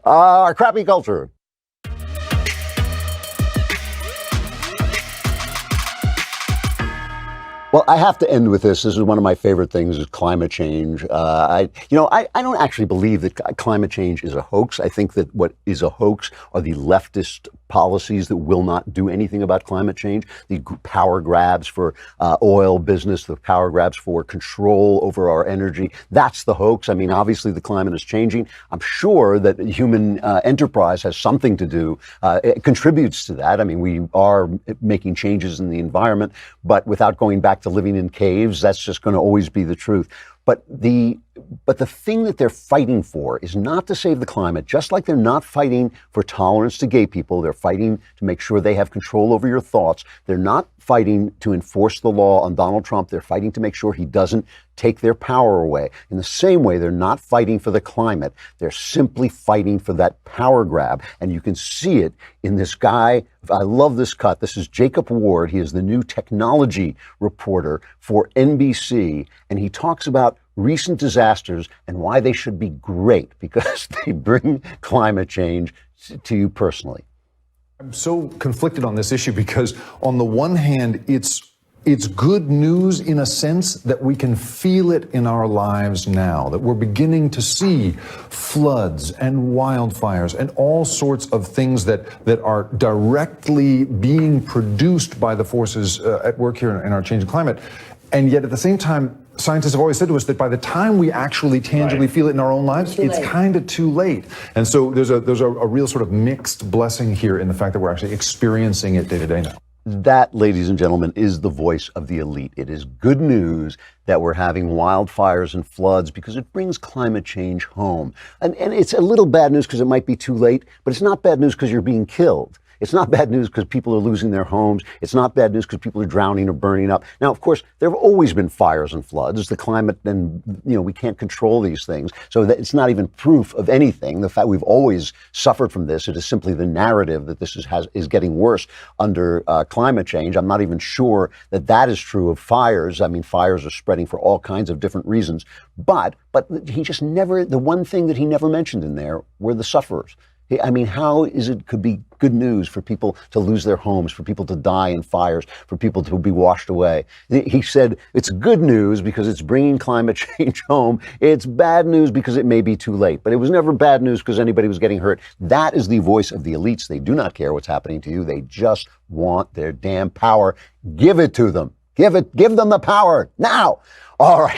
Crappy culture. Well, I have to end with this. This is one of my favorite things: is climate change. I don't actually believe that climate change is a hoax. I think that what is a hoax are the leftist policies that will not do anything about climate change. The power grabs for oil business, the power grabs for control over our energy. That's the hoax. I mean, obviously the climate is changing. I'm sure that human enterprise has something to do. It contributes to that. I mean, we are making changes in the environment, but without going back to living in caves, that's just going to always be the truth. But the thing that they're fighting for is not to save the climate, just like they're not fighting for tolerance to gay people. They're fighting to make sure they have control over your thoughts. They're not fighting to enforce the law on Donald Trump. They're fighting to make sure he doesn't take their power away. In the same way, they're not fighting for the climate. They're simply fighting for that power grab. And you can see it in this guy. I love this cut. This is Jacob Ward. He is the new technology reporter for NBC. And he talks about recent disasters and why they should be great because they bring climate change to you personally. I'm so conflicted on this issue because on the one hand, it's good news in a sense that we can feel it in our lives now, that we're beginning to see floods and wildfires and all sorts of things that are directly being produced by the forces at work here in our changing climate. And yet at the same time, scientists have always said to us that by the time we actually tangibly feel it in our own lives, it's kind of too late. And so there's a real sort of mixed blessing here in the fact that we're actually experiencing it day to day now. That, ladies and gentlemen, is the voice of the elite. It is good news that we're having wildfires and floods because it brings climate change home. And it's a little bad news because it might be too late, but it's not bad news because you're being killed. It's not bad news because people are losing their homes. It's not bad news because people are drowning or burning up. Now, of course, there have always been fires and floods. The climate, and we can't control these things. So that it's not even proof of anything. The fact we've always suffered from this, it is simply the narrative that this is getting worse under climate change. I'm not even sure that is true of fires. I mean, fires are spreading for all kinds of different reasons. But he just never, the one thing that he never mentioned in there were the sufferers. I mean, how could be good news for people to lose their homes, for people to die in fires, for people to be washed away? He said it's good news because it's bringing climate change home. It's bad news because it may be too late. But it was never bad news because anybody was getting hurt. That is the voice of the elites. They do not care what's happening to you. They just want their damn power. Give it to them. Give them the power now. All right.